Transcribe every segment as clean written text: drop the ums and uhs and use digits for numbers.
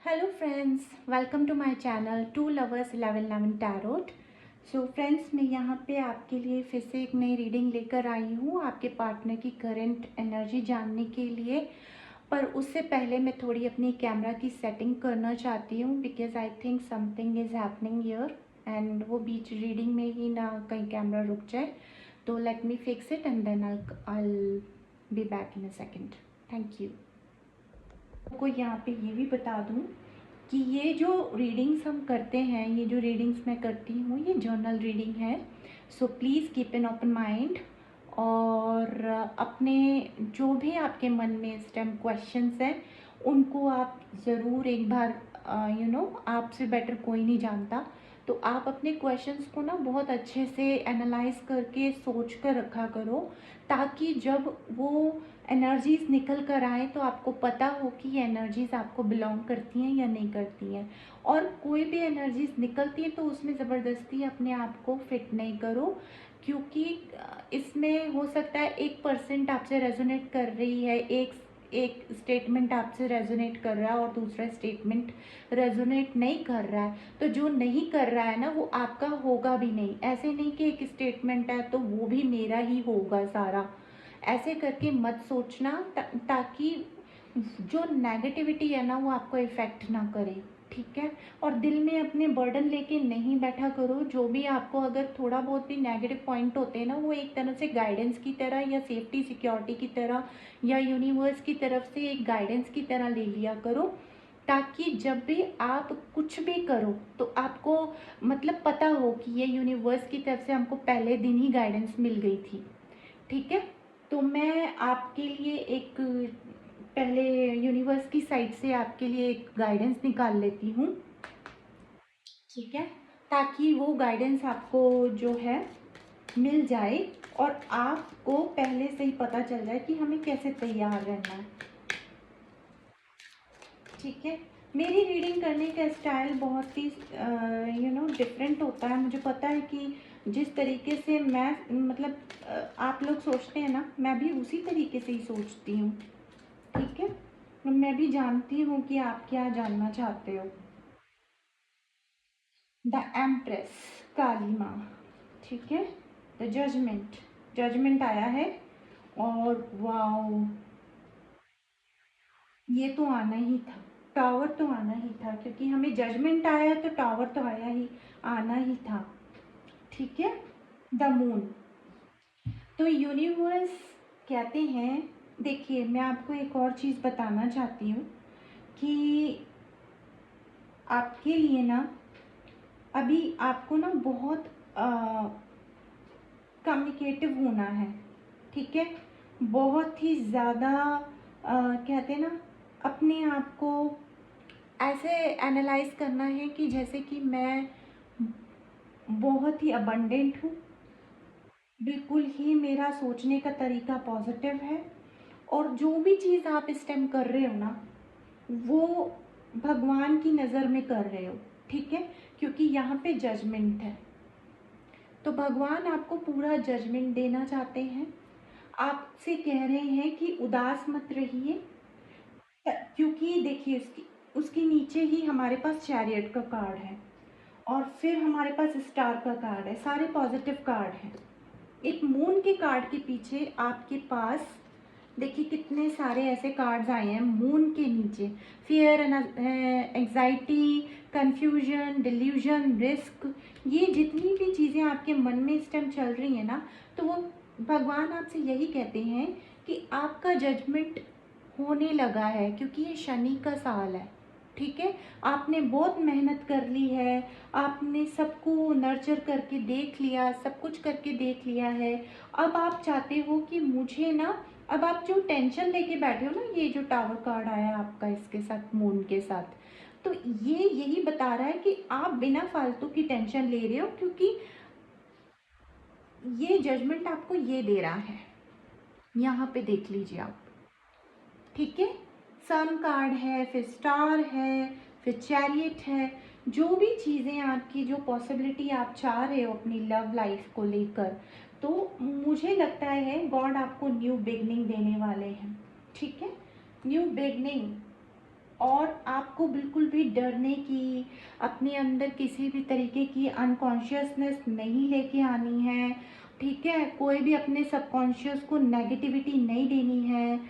Hello friends, welcome to my channel to lovers 1111 tarot. So friends, मैं यहाँ पे आपके लिए फिर से एक नई रीडिंग लेकर आई हूँ आपके पार्टनर की करंट एनर्जी जानने के लिए। पर उससे पहले मैं थोड़ी अपनी कैमरा की सेटिंग करना चाहती हूँ because I think something is happening here and वो बीच रीडिंग में ही ना कहीं कैमरा रुक जाए। तो let me fix it and then I be back in a second. Thank you. आपको यहाँ पे ये भी बता दूँ कि ये जो रीडिंग्स हम करते हैं, ये जो रीडिंग्स मैं करती हूँ, ये जर्नल रीडिंग है। So please keep an open mind और अपने जो भी आपके मन में इस टाइम क्वेश्चंस हैं उनको आप ज़रूर एक बार आपसे बेटर कोई नहीं जानता, तो आप अपने क्वेश्चंस को ना बहुत अच्छे से एनालाइज करके सोच कर रखा करो, ताकि जब वो एनर्जीज़ निकल कर आए तो आपको पता हो कि ये एनर्जीज़ आपको बिलोंग करती हैं या नहीं करती हैं। और कोई भी एनर्जीज़ निकलती है तो उसमें ज़बरदस्ती अपने आप को फिट नहीं करो, क्योंकि इसमें हो सकता है 1% आपसे रेजोनेट कर रही है, एक एक स्टेटमेंट आपसे रेजोनेट कर रहा है और दूसरा स्टेटमेंट रेजोनेट नहीं कर रहा है। तो जो नहीं कर रहा है ना, वो आपका होगा भी नहीं। ऐसे नहीं कि एक स्टेटमेंट है तो वो भी मेरा ही होगा सारा, ऐसे करके मत सोचना, ताकि जो नेगेटिविटी है ना वो आपको इफ़ेक्ट ना करे, ठीक है। और दिल में अपने बर्डन लेके नहीं बैठा करो। जो भी आपको अगर थोड़ा बहुत भी नेगेटिव पॉइंट होते हैं ना, वो एक तरह से गाइडेंस की तरह या सेफ्टी सिक्योरिटी की तरह या यूनिवर्स की तरफ से एक गाइडेंस की तरह ले लिया करो, ताकि जब भी आप कुछ भी करो तो आपको मतलब पता हो कि ये यूनिवर्स की तरफ से हमको पहले दिन ही गाइडेंस मिल गई थी, ठीक है। तो मैं आपके लिए एक पहले यूनिवर्स की साइड से आपके लिए एक गाइडेंस निकाल लेती हूँ, ठीक है, ताकि वो गाइडेंस आपको जो है मिल जाए और आपको पहले से ही पता चल जाए कि हमें कैसे तैयार रहना है, ठीक है। मेरी रीडिंग करने का स्टाइल बहुत ही डिफरेंट होता है। मुझे पता है कि जिस तरीके से मैं मतलब आप लोग सोचते हैं ना, मैं भी उसी तरीके से ही सोचती हूँ, ठीक है। मैं भी जानती हूँ कि आप क्या जानना चाहते हो। द एम्प्रेस, काली माँ, ठीक है। द जजमेंट, जजमेंट आया है। और वाओ, ये तो आना ही था, टावर तो आना ही था, क्योंकि हमें जजमेंट आया है तो टावर तो आया ही, आना ही था, ठीक है। द मून, तो यूनिवर्स कहते हैं, देखिए मैं आपको एक और चीज़ बताना चाहती हूँ कि आपके लिए ना अभी आपको ना बहुत कम्युनिकेटिव होना है, ठीक है। बहुत ही ज़्यादा कहते हैं ना, अपने आप को ऐसे एनालाइज करना है कि जैसे कि मैं बहुत ही अबंडेंट हूँ, बिल्कुल ही मेरा सोचने का तरीका पॉजिटिव है, और जो भी चीज़ आप इस टाइम कर रहे हो ना, वो भगवान की नज़र में कर रहे हो, ठीक है। क्योंकि यहाँ पे जजमेंट है, तो भगवान आपको पूरा जजमेंट देना चाहते हैं। आपसे कह रहे हैं कि उदास मत रहिए, क्योंकि देखिए उसकी उसके नीचे ही हमारे पास चैरियट का कार्ड है और फिर हमारे पास स्टार का कार्ड है, सारे पॉजिटिव कार्ड हैं। एक मून के कार्ड के पीछे आपके पास देखिए कितने सारे ऐसे कार्ड्स आए हैं मून के नीचे। Fear and anxiety, confusion, delusion, risk, ये जितनी भी चीज़ें आपके मन में इस टाइम चल रही हैं ना, तो वो भगवान आपसे यही कहते हैं कि आपका जजमेंट होने लगा है, क्योंकि ये शनि का साल है, ठीक है। आपने बहुत मेहनत कर ली है, आपने सबको नर्चर करके देख लिया, सब कुछ करके देख लिया है। अब आप चाहते हो कि मुझे ना, अब आप जो टेंशन लेके बैठे हो ना, ये जो टावर कार्ड आया आपका इसके साथ, मून के साथ, तो ये यही बता रहा है कि आप बिना फालतू की टेंशन ले रहे हो, क्योंकि ये जजमेंट आपको ये दे रहा है। यहाँ पे देख लीजिए आप, ठीक है। सन कार्ड है, फिर स्टार है, फिर चैरियट है। जो भी चीज़ें आपकी, जो पॉसिबिलिटी आप चाह रहे हो अपनी लव लाइफ को लेकर, तो मुझे लगता है गॉड आपको न्यू बिगनिंग देने वाले हैं, ठीक है। न्यू बिगनिंग, और आपको आपको बिल्कुल भी डरने की, अपने अंदर किसी भी तरीके की अनकॉन्शियसनेस नहीं लेके आनी है, ठीक है? कोई भी अपने सबकॉन्शियस को नेगेटिविटी नहीं देनी है।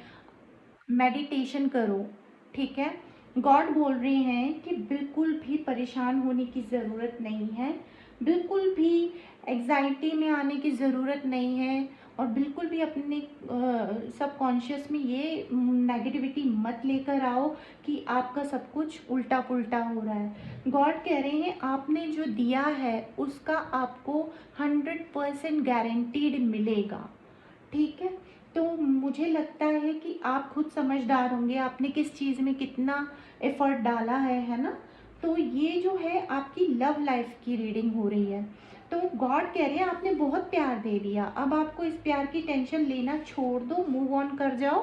मेडिटेशन करो, ठीक है? गॉड बोल रहे हैं कि बिल्कुल भी परेशान होने की ज़रूरत नहीं है, बिल्कुल भी एग्ज़ाइटी में आने की ज़रूरत नहीं है, और बिल्कुल भी अपने सबकॉन्शियस में ये नेगेटिविटी मत लेकर आओ कि आपका सब कुछ उल्टा पुल्टा हो रहा है। गॉड कह रहे हैं आपने जो दिया है उसका आपको 100% गारंटीड मिलेगा, ठीक है? तो मुझे लगता है कि आप खुद समझदार होंगे आपने किस चीज़ में कितना एफ़र्ट डाला है ना? तो ये जो है आपकी लव लाइफ़ की रीडिंग हो रही है। तो गॉड कह रहे हैं आपने बहुत प्यार दे दिया, अब आपको इस प्यार की टेंशन लेना छोड़ दो, मूव ऑन कर जाओ।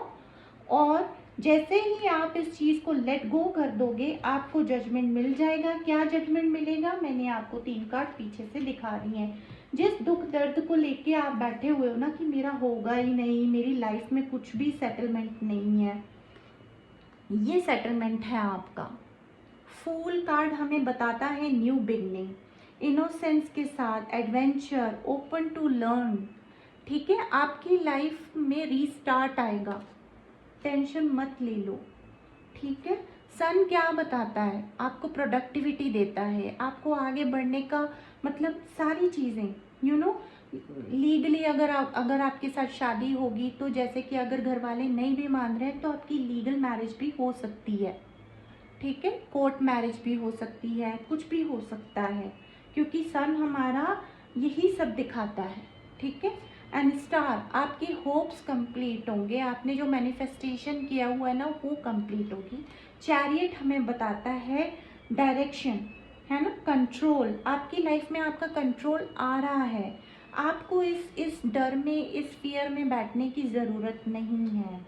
और जैसे ही आप इस चीज़ को लेट गो कर दोगे आपको जजमेंट मिल जाएगा। क्या जजमेंट मिलेगा? मैंने आपको 3 कार्ड पीछे से दिखा रही हैं। जिस दुख दर्द को लेके आप बैठे हुए हो ना कि मेरा होगा ही नहीं, मेरी लाइफ में कुछ भी सेटलमेंट नहीं है, ये सेटलमेंट है आपका। फूल कार्ड हमें बताता है न्यू बिगनिंग, इनोसेंस के साथ एडवेंचर, ओपन टू लर्न, ठीक है? आपकी लाइफ में रीस्टार्ट आएगा, टेंशन मत ले लो, ठीक है? सन क्या बताता है? आपको प्रोडक्टिविटी देता है, आपको आगे बढ़ने का मतलब सारी चीज़ें, लीगली अगर आपके साथ शादी होगी तो जैसे कि अगर घर वाले नहीं भी मान रहे हैं तो आपकी लीगल मैरिज भी हो सकती है, ठीक है? कोर्ट मैरिज भी हो सकती है, कुछ भी हो सकता है, क्योंकि सन हमारा यही सब दिखाता है, ठीक है? एंड स्टार, आपकी होप्स कंप्लीट होंगे, आपने जो मैनिफेस्टेशन किया हुआ है ना वो कंप्लीट होगी। चैरियट हमें बताता है डायरेक्शन, है ना? कंट्रोल, आपकी लाइफ में आपका कंट्रोल आ रहा है, आपको इस डर में, इस फियर में बैठने की ज़रूरत नहीं है,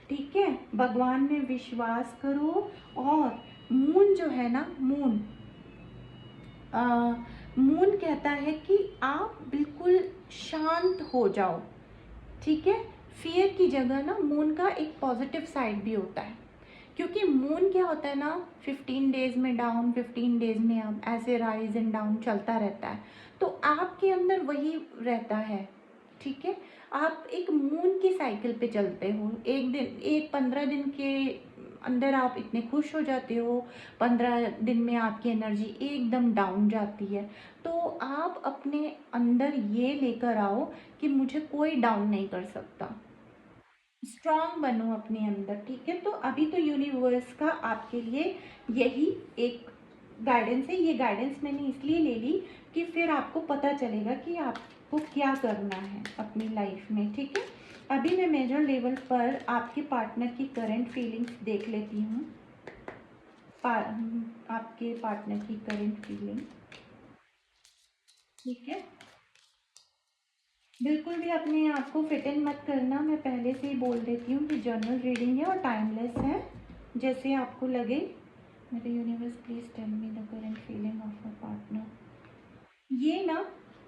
ठीक है? भगवान में विश्वास करो। और मून जो है ना, मून कहता है कि आप बिल्कुल शांत हो जाओ, ठीक है? फियर की जगह ना मून का एक पॉजिटिव साइड भी होता है, क्योंकि मून क्या होता है ना, 15 डेज में डाउन, 15 डेज में अप, ऐसे राइज एंड डाउन चलता रहता है। तो आपके अंदर वही रहता है, ठीक है? आप एक मून की साइकिल पे चलते हो, एक 15 दिन के अंदर आप इतने खुश हो जाते हो, 15 दिन में आपकी एनर्जी एकदम डाउन जाती है। तो आप अपने अंदर ये लेकर आओ कि मुझे कोई डाउन नहीं कर सकता, स्ट्रांग बनो अपने अंदर, ठीक है? तो अभी तो यूनिवर्स का आपके लिए यही एक गाइडेंस है। ये गाइडेंस मैंने इसलिए ले ली कि फिर आपको पता चलेगा कि आपको क्या करना है अपनी लाइफ में, ठीक है? अभी मैं मेजर लेवल पर आपके पार्टनर की करंट फीलिंग्स देख लेती हूँ। आपके पार्टनर की करंट फीलिंग, ठीक है? बिल्कुल भी अपने आप को फिट इन मत करना, मैं पहले से ही बोल देती हूँ कि जर्नल रीडिंग है और टाइमलेस है, जैसे आपको लगे। मेरे universe please tell me the current feeling of a partner. ये ना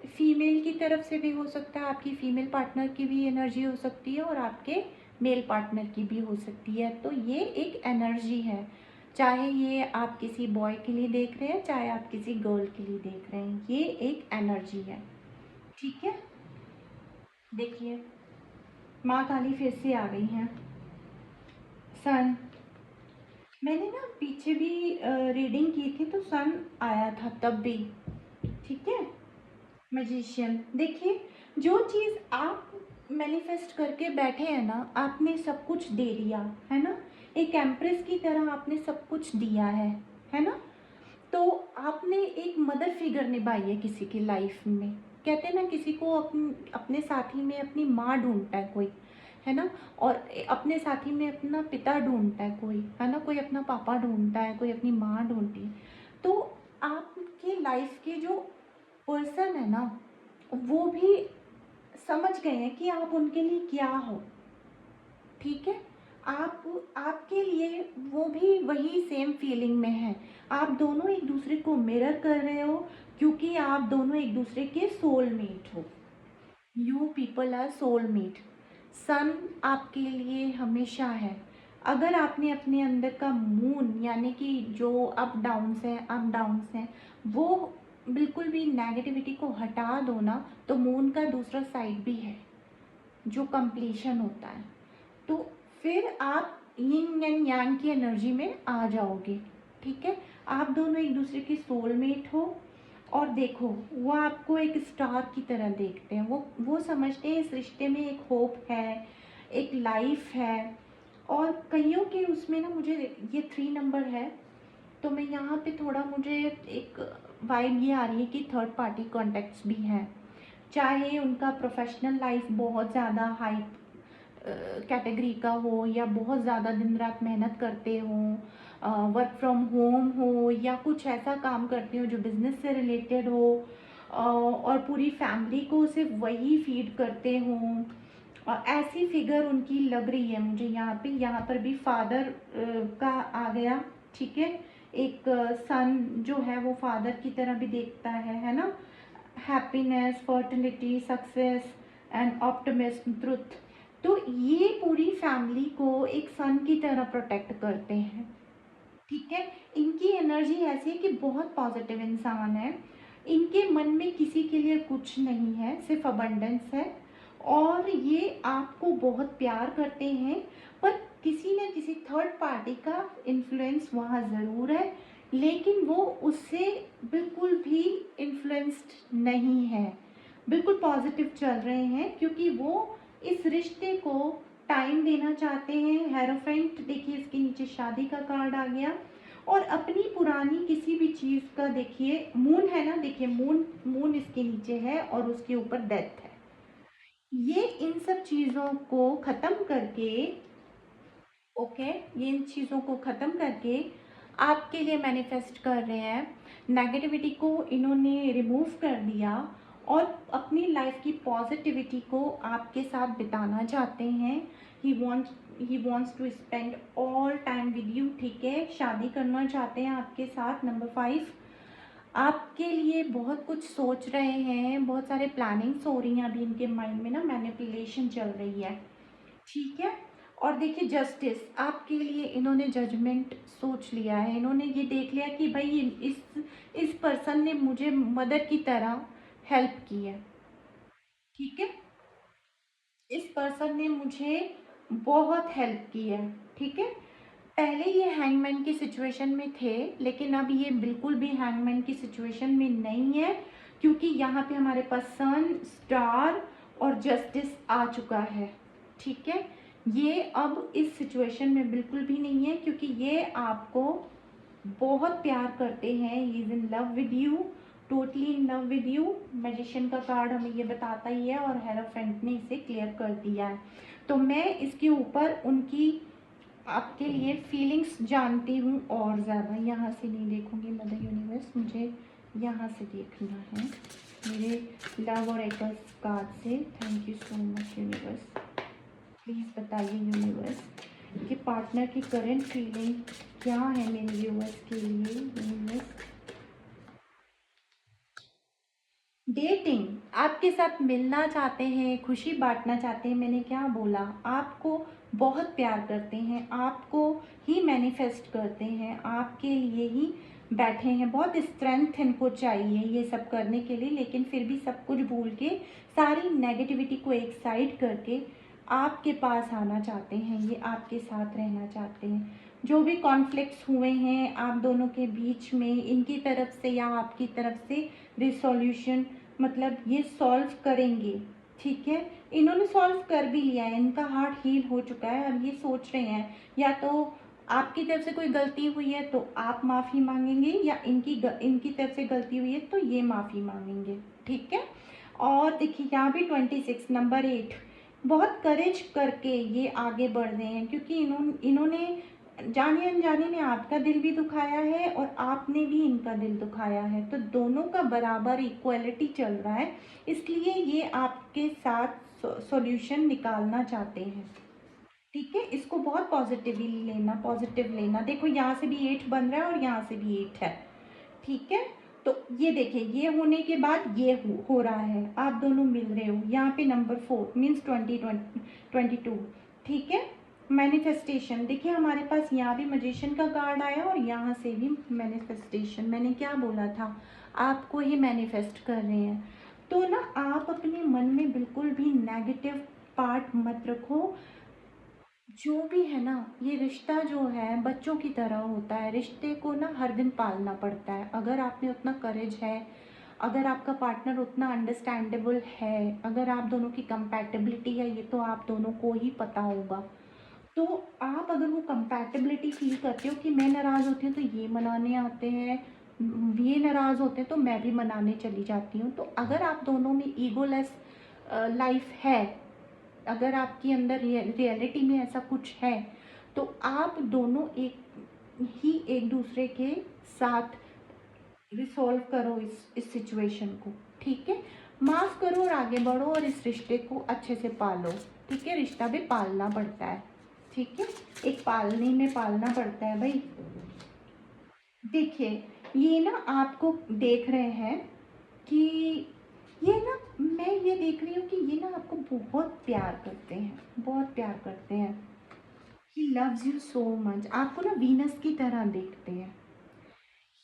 फीमेल की तरफ से भी हो सकता है, आपकी फीमेल पार्टनर की भी एनर्जी हो सकती है और आपके मेल पार्टनर की भी हो सकती है। तो ये एक एनर्जी है, चाहे ये आप किसी बॉय के लिए देख रहे हैं, चाहे आप किसी गर्ल के लिए देख रहे हैं, ये एक एनर्जी है, ठीक है? देखिए, माँ काली फिर से आ गई हैं। सन, मैंने ना पीछे भी रीडिंग की थी तो सन आया था तब भी, ठीक है? मैजिशियन, देखिए, जो चीज़ आप मैनिफेस्ट करके बैठे हैं ना, आपने सब कुछ दे दिया है ना, एक एम्प्रेस की तरह आपने सब कुछ दिया है ना? तो आपने एक मदर फिगर निभाई है किसी की लाइफ में। कहते हैं ना, किसी को अपने साथी में अपनी माँ ढूंढता है कोई, है ना? और अपने साथी में अपना पिता ढूंढता है कोई, है ना? कोई अपना पापा ढूंढता है, कोई अपनी माँ ढूंढती है। तो आपकी लाइफ के जो पर्सन है ना, वो भी समझ गए हैं कि आप उनके लिए क्या हो, ठीक है? आप आपके लिए वो भी वही सेम फीलिंग में है, आप दोनों एक दूसरे को मिरर कर रहे हो, क्योंकि आप दोनों एक दूसरे के सोलमेट हो। You people are soulmate. Son आपके लिए हमेशा है, अगर आपने अपने अंदर का मून यानी कि जो अप डाउन्स हैं वो बिल्कुल भी नेगेटिविटी को हटा दो ना, तो मून का दूसरा साइड भी है जो कंप्लीशन होता है। तो फिर आप यिन एंड यांग की एनर्जी में आ जाओगे। ठीक है, आप दोनों एक दूसरे के सोलमेट हो। और देखो, वो आपको एक स्टार की तरह देखते हैं, वो समझते हैं इस रिश्ते में एक होप है, एक लाइफ है। और कईयों के उसमें ना, मुझे ये 3 नंबर है, तो मैं यहाँ पे थोड़ा, मुझे एक वाइब ये आ रही है कि थर्ड पार्टी कॉन्टेक्ट्स भी हैं। चाहे उनका प्रोफेशनल लाइफ बहुत ज़्यादा हाई कैटेगरी का हो, या बहुत ज़्यादा दिन रात मेहनत करते हों, वर्क फ्रॉम होम हो, या कुछ ऐसा काम करते हो जो बिज़नेस से रिलेटेड हो, और पूरी फैमिली को सिर्फ वही फीड करते हों। ऐसी फिगर उनकी लग रही है मुझे यहाँ पर भी फादर का आ गया। ठीक है, एक सन जो है वो फादर की तरह भी देखता है ना। Happiness, fertility, success and optimism, truth. तो ये पूरी फैमिली को एक सन की तरह प्रोटेक्ट करते हैं। ठीक है, इनकी एनर्जी ऐसी है कि बहुत पॉजिटिव इंसान है। इनके मन में किसी के लिए कुछ नहीं है, सिर्फ अबंडेंस है। और ये आपको बहुत प्यार करते हैं, पर किसी न किसी थर्ड पार्टी का इन्फ्लुएंस वहाँ ज़रूर है, लेकिन वो उससे बिल्कुल भी इन्फ्लुएंस्ड नहीं है, बिल्कुल पॉजिटिव चल रहे हैं, क्योंकि वो इस रिश्ते को टाइम देना चाहते हैं। हेरोफेंट देखिए, इसके नीचे शादी का कार्ड आ गया। और अपनी पुरानी किसी भी चीज़ का, देखिए मून है ना, देखिए मून मून इसके नीचे है और उसके ऊपर डेथ है। ये इन सब चीज़ों को ख़त्म करके, ओके, ये इन चीज़ों को ख़त्म करके आपके लिए मैनिफेस्ट कर रहे हैं। नेगेटिविटी को इन्होंने रिमूव कर दिया और अपनी लाइफ की पॉजिटिविटी को आपके साथ बिताना चाहते हैं। He wants to spend all time with you. ठीक है, शादी करना चाहते हैं आपके साथ। नंबर 5, आपके लिए बहुत कुछ सोच रहे हैं, बहुत सारे प्लानिंग्स हो रही हैं अभी इनके माइंड में ना, मैनिपुलेशन चल रही है। ठीक है, और देखिए जस्टिस, आपके लिए इन्होंने जजमेंट सोच लिया है। इन्होंने ये देख लिया कि भाई इस पर्सन ने मुझे मदर की तरह हेल्प की है। ठीक है, इस पर्सन ने मुझे बहुत हेल्प की है। ठीक है, पहले ये हैंगमैन की सिचुएशन में थे, लेकिन अब ये बिल्कुल भी हैंगमैन की सिचुएशन में नहीं है, क्योंकि यहाँ पे हमारे पास सन, स्टार और जस्टिस आ चुका है। ठीक है, ये अब इस सिचुएशन में बिल्कुल भी नहीं है, क्योंकि ये आपको बहुत प्यार करते हैं। He is in love with you, totally in love with you. Magician का कार्ड हमें ये बताता ही है, और हेरोफेंट ने इसे क्लियर कर दिया है। तो मैं इसके ऊपर उनकी आपके लिए फीलिंग्स जानती हूँ और ज़्यादा। यहाँ से नहीं देखूँगी मदर यूनिवर्स, मुझे यहाँ से देखना है मेरे लव और एकल्स कार्ड से। Thank you so much universe. Please बताइए यूनिवर्स कि पार्टनर की करंट फीलिंग क्या है मेरे व्यूअर्स के लिए। यूनिवर्स, डेटिंग, आपके साथ मिलना चाहते हैं, खुशी बांटना चाहते हैं। मैंने क्या बोला, आपको बहुत प्यार करते हैं, आपको ही मैनिफेस्ट करते हैं, आपके लिए ही बैठे हैं। बहुत स्ट्रेंथ इनको चाहिए ये सब करने के लिए, लेकिन फिर भी सब कुछ भूल के, सारी नेगेटिविटी को एक साइड करके आपके पास आना चाहते हैं। ये आपके साथ रहना चाहते हैं। जो भी कॉन्फ्लिक्ट्स हुए हैं आप दोनों के बीच में, इनकी तरफ से या आपकी तरफ से रिसोल्यूशन, मतलब ये सॉल्व करेंगे। ठीक है, इन्होंने सॉल्व कर भी लिया है, इनका हार्ट हील हो चुका है। अब ये सोच रहे हैं, या तो आपकी तरफ से कोई गलती हुई है तो आप माफ़ी मांगेंगे, या इनकी तरफ से गलती हुई है तो ये माफ़ी मांगेंगे। ठीक है, और देखिए यहाँ भी 26, नंबर 8, बहुत करेज करके ये आगे बढ़ रहे हैं, क्योंकि इन्होंने जाने अनजाने में आपका दिल भी दुखाया है और आपने भी इनका दिल दुखाया है। तो दोनों का बराबर इक्वलिटी चल रहा है, इसलिए ये आपके साथ सॉल्यूशन निकालना चाहते हैं। ठीक है, इसको बहुत पॉजिटिवली लेना, पॉजिटिव लेना। देखो यहाँ से भी 8 बन रहा है और यहाँ से भी 8 है। ठीक है, तो ये देखिए, ये होने के बाद ये हो रहा है, आप दोनों मिल रहे हो। यहाँ पे नंबर 4 मीन्स 22। ठीक है, मैनिफेस्टेशन, देखिए हमारे पास यहाँ भी मैजिशियन का कार्ड आया और यहाँ से भी मैनिफेस्टेशन। मैंने क्या बोला था, आपको ही मैनिफेस्ट कर रहे हैं। तो ना आप अपने मन में बिल्कुल भी नेगेटिव पार्ट मत रखो। जो भी है ना, ये रिश्ता जो है बच्चों की तरह होता है। रिश्ते को ना हर दिन पालना पड़ता है। अगर आप में उतना करेज है, अगर आपका पार्टनर उतना अंडरस्टैंडेबल है, अगर आप दोनों की कंपैटिबिलिटी है, ये तो आप दोनों को ही पता होगा। तो आप अगर वो कंपैटिबिलिटी फील करते हो कि मैं नाराज़ होती हूँ तो ये मनाने आते हैं, ये नाराज़ होते हैं तो मैं भी मनाने चली जाती हूँ। तो अगर आप दोनों में ईगोलेस लाइफ है, अगर आपके अंदर रियलिटी में ऐसा कुछ है, तो आप दोनों एक दूसरे के साथ रिसॉल्व करो इस सिचुएशन को। ठीक है, माफ़ करो और आगे बढ़ो और इस रिश्ते को अच्छे से पालो। ठीक है, रिश्ता भी पालना पड़ता है। ठीक है, एक पालने में पालना पड़ता है भाई। देखिए, ये ना आपको देख रहे हैं कि ये ना, मैं ये देख रही हूँ कि ये ना आपको बहुत प्यार करते हैं, बहुत प्यार करते हैं। He loves you so much. आपको ना वीनस की तरह देखते हैं।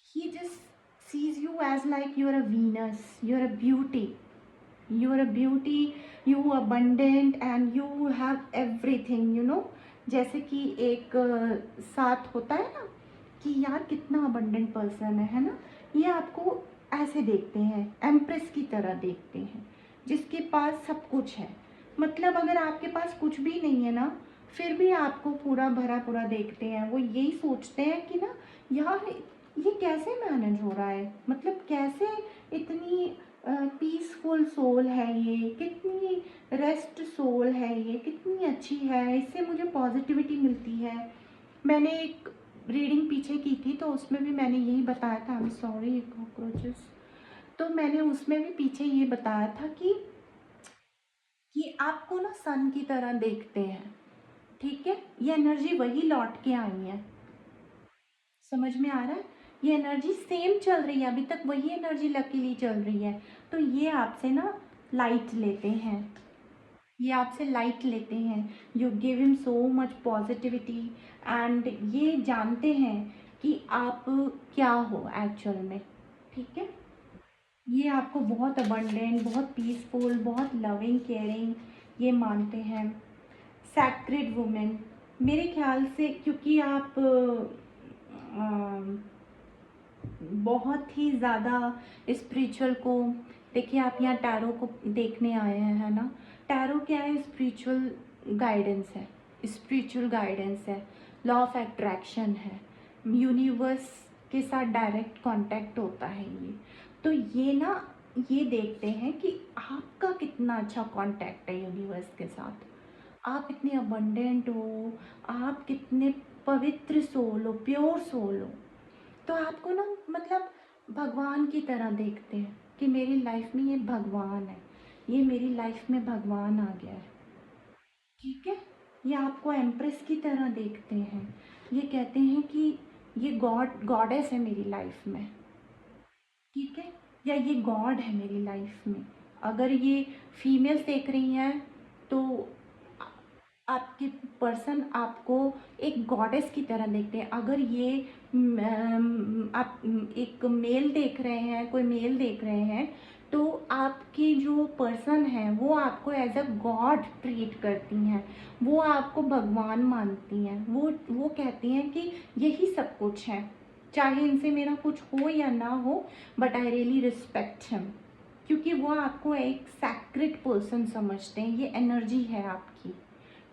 He just sees you as like you are a Venus, you are a beauty, you are a beauty, you abundant and you have everything, you know। जैसे कि एक साथ होता है ना कि यार कितना अबंडेंट पर्सन है ना। ये आपको ऐसे देखते हैं, एम्प्रेस की तरह देखते हैं, जिसके पास सब कुछ है। मतलब अगर आपके पास कुछ भी नहीं है ना, फिर भी आपको पूरा भरा पूरा देखते हैं। वो यही सोचते हैं कि ना यार ये कैसे मैनेज हो रहा है, मतलब कैसे इतनी पीसफुल सोल है ये, कितनी रेस्ट सोल है ये, कितनी अच्छी है, इससे मुझे पॉजिटिविटी मिलती है। मैंने एक रीडिंग पीछे की थी तो उसमें भी मैंने यही बताया था। I am sorry cockroaches. तो मैंने उसमें भी पीछे ये बताया था कि आपको ना सन की तरह देखते हैं। ठीक है, ये एनर्जी वही लौट के आई है। समझ में आ रहा है, ये एनर्जी सेम चल रही है, अभी तक वही एनर्जी लकीली चल रही है। तो ये आपसे ना लाइट लेते हैं, ये आपसे लाइट लेते हैं। You give him so much positivity and ये जानते हैं कि आप क्या हो एक्चुअल में। ठीक है, ये आपको बहुत अबंडेंट, बहुत पीसफुल, बहुत लविंग, केयरिंग ये मानते हैं। सैक्रेड वुमेन मेरे ख्याल से, क्योंकि आप बहुत ही ज़्यादा स्पिरिचुअल को, देखिए आप यहाँ टैरो को देखने आए हैं, है ना। टैरो क्या है, स्पिरिचुअल गाइडेंस है, स्पिरिचुअल गाइडेंस है, लॉ ऑफ अट्रैक्शन है, यूनिवर्स के साथ डायरेक्ट कांटेक्ट होता है ये। तो ये ना ये देखते हैं कि आपका कितना अच्छा कांटेक्ट है यूनिवर्स के साथ, आप कितने अबंडेंट हो, आप कितने पवित्र सोल हो, प्योर सोल हो। तो आपको ना मतलब भगवान की तरह देखते हैं कि मेरी लाइफ में ये भगवान है, ये मेरी लाइफ में भगवान आ गया है। ठीक है, ये आपको एम्प्रेस की तरह देखते हैं। ये कहते हैं कि ये गॉडेस है मेरी लाइफ में। ठीक है, या ये गॉड है मेरी लाइफ में। अगर ये फीमेल्स देख रही हैं तो आपके पर्सन आपको एक गॉडेस की तरह देखते हैं। अगर ये आप एक मेल देख रहे हैं, कोई मेल देख रहे हैं, तो आपकी जो पर्सन है वो आपको एज अ गॉड ट्रीट करती हैं, वो आपको भगवान मानती हैं। वो कहती हैं कि यही सब कुछ है, चाहे इनसे मेरा कुछ हो या ना हो, but I really respect him, क्योंकि वो आपको एक सैक्रेड पर्सन समझते हैं। ये एनर्जी है आपकी।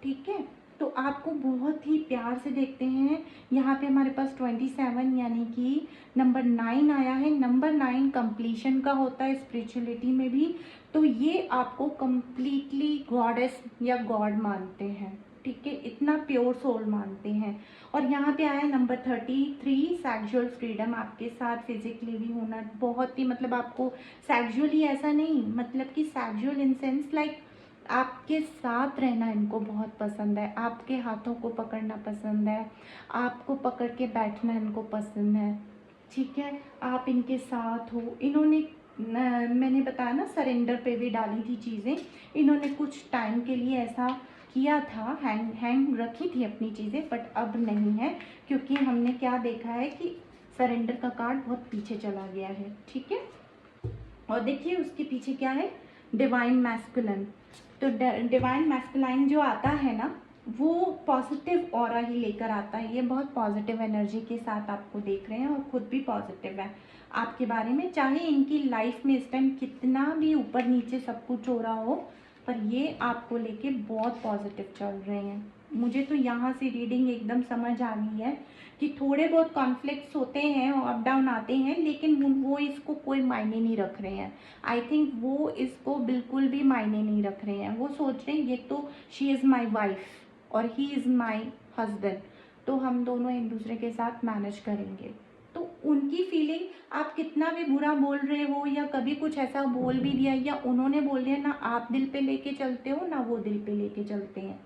ठीक है, तो आपको बहुत ही प्यार से देखते हैं। यहाँ पे हमारे पास 27 यानी कि नंबर 9 आया है। नंबर 9 कंप्लीशन का होता है स्पिरिचुअलिटी में भी। तो ये आपको कंप्लीटली गॉडेस या गॉड मानते हैं। ठीक है, इतना प्योर सोल मानते हैं। और यहाँ पे आया है नंबर 33 सेक्सुअल फ्रीडम। आपके साथ फिजिकली भी होना बहुत ही, मतलब आपको सेक्सुअली ऐसा नहीं, मतलब कि सेक्सुअल इन सेंस लाइक आपके साथ रहना इनको बहुत पसंद है, आपके हाथों को पकड़ना पसंद है, आपको पकड़ के बैठना इनको पसंद है। ठीक है, आप इनके साथ हो। इन्होंने मैंने बताया ना सरेंडर पे भी डाली थी चीज़ें। इन्होंने कुछ टाइम के लिए ऐसा किया था, हैंग रखी थी अपनी चीज़ें, बट अब नहीं है, क्योंकि हमने क्या देखा है कि सरेंडर का कार्ड बहुत पीछे चला गया है। ठीक है, और देखिए उसके पीछे क्या है, डिवाइन मैस्कुलिन। तो डिवाइन मैस्कुलाइन जो आता है ना, वो पॉजिटिव ऑरा ही लेकर आता है। ये बहुत पॉजिटिव एनर्जी के साथ आपको देख रहे हैं और खुद भी पॉजिटिव है आपके बारे में, चाहे इनकी लाइफ में इस टाइम कितना भी ऊपर नीचे सब कुछ हो रहा हो, पर ये आपको लेके बहुत पॉजिटिव चल रहे हैं। मुझे तो यहाँ से रीडिंग एकदम समझ आ गई है कि थोड़े बहुत कॉन्फ्लिक्ट्स होते हैं और अप डाउन आते हैं, लेकिन वो इसको कोई मायने नहीं रख रहे हैं। आई थिंक वो इसको बिल्कुल भी मायने नहीं रख रहे हैं। वो सोच रहे हैं ये तो शी इज़ माई वाइफ और ही इज़ माई हस्बैंड, तो हम दोनों एक दूसरे के साथ मैनेज करेंगे। तो उनकी फीलिंग, आप कितना भी बुरा बोल रहे हो या कभी कुछ ऐसा बोल भी दिया या उन्होंने बोल दिया ना, आप दिल पे लेके चलते हो ना वो दिल पे लेके चलते हैं।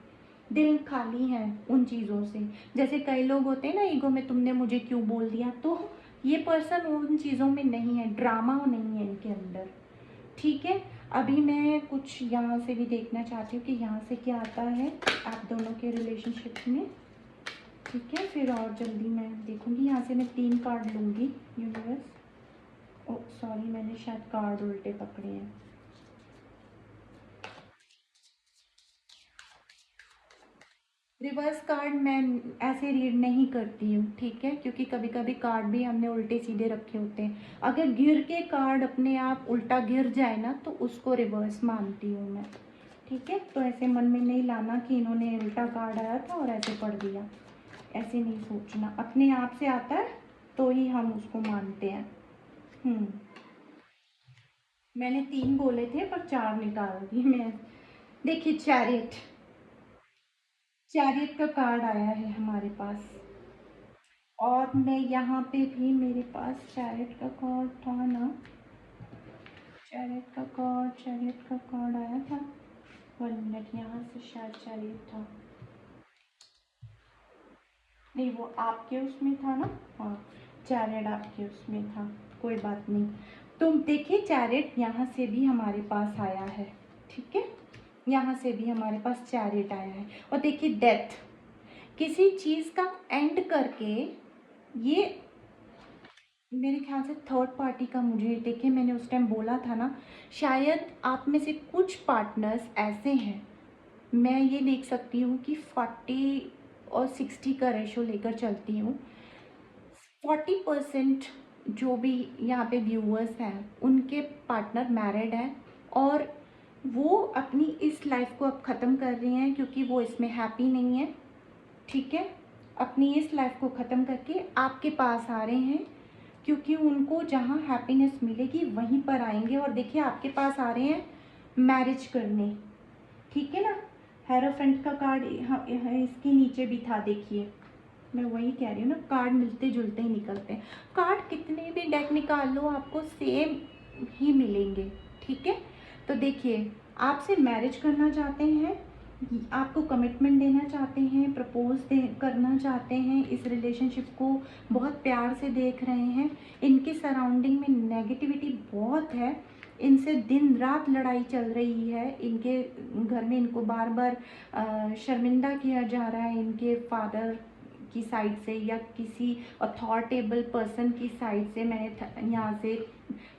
दिल खाली है उन चीज़ों से। जैसे कई लोग होते हैं ना ईगो में, तुमने मुझे क्यों बोल दिया, तो ये पर्सन उन चीज़ों में नहीं है, ड्रामा नहीं है इनके अंदर। ठीक है, अभी मैं कुछ यहाँ से भी देखना चाहती हूँ कि यहाँ से क्या आता है आप दोनों के रिलेशनशिप में। ठीक है, फिर और जल्दी मैं देखूँगी। यहाँ से मैं 3 कार्ड लूँगी यूनिवर्स। ओ सॉरी, मैंने शायद कार्ड उल्टे पकड़े हैं। रिवर्स कार्ड मैं ऐसे रीड नहीं करती हूँ, ठीक है, क्योंकि कभी कभी कार्ड भी हमने उल्टे सीधे रखे होते हैं। अगर गिर के कार्ड अपने आप उल्टा गिर जाए ना, तो उसको रिवर्स मानती हूँ मैं। ठीक है, तो ऐसे मन में नहीं लाना कि इन्होंने उल्टा कार्ड आया था और ऐसे पढ़ दिया, ऐसे नहीं सोचना। अपने आप से आता है तो ही हम उसको मानते हैं। मैंने 3 बोले थे पर 4 निकाल दी मैं। देखिए चैरियट, चैरियट का कार्ड आया है हमारे पास, और मैं यहाँ पे भी मेरे पास चैरियट का कार्ड था ना, चैरियट का कार्ड आया था। 1 मिनट, यहाँ से शायद चैरियट था, नहीं वो आपके उसमें था ना, हाँ चैरियट आपके उसमें था, कोई बात नहीं। तो देखिए चैरियट यहाँ से भी हमारे पास आया है। ठीक है, यहाँ से भी हमारे पास चैरियट आया है। और देखिए डेथ, किसी चीज़ का एंड करके, ये मेरे ख्याल से थर्ड पार्टी का, मुझे देखिए मैंने उस टाइम बोला था ना, शायद आप में से कुछ पार्टनर्स ऐसे हैं, मैं ये देख सकती हूँ कि 40 और 60 का रेशो लेकर चलती हूँ। 40% जो भी यहाँ पे व्यूअर्स हैं उनके पार्टनर मैरिड हैं, और वो अपनी इस लाइफ को अब ख़त्म कर रही हैं क्योंकि वो इसमें हैप्पी नहीं है। ठीक है, अपनी इस लाइफ को ख़त्म करके आपके पास आ रहे हैं, क्योंकि उनको जहाँ हैप्पीनेस मिलेगी वहीं पर आएंगे। और देखिए आपके पास आ रहे हैं मैरिज करने। ठीक है ना, हेरोफेंट का कार्ड इसके नीचे भी था, देखिए मैं वही कह रही हूँ ना, कार्ड मिलते जुलते ही निकलते हैं। कार्ड कितने भी डेक निकाल लो आपको सेम ही मिलेंगे। ठीक है, तो देखिए आपसे मैरिज करना चाहते हैं, आपको कमिटमेंट देना चाहते हैं, प्रपोज करना चाहते हैं, इस रिलेशनशिप को बहुत प्यार से देख रहे हैं। इनके सराउंडिंग में नेगेटिविटी बहुत है, इनसे दिन रात लड़ाई चल रही है, इनके घर में इनको बार बार शर्मिंदा किया जा रहा है, इनके फादर की साइड से या किसी अथॉरिटेबल पर्सन की साइड से। मैंने यहाँ से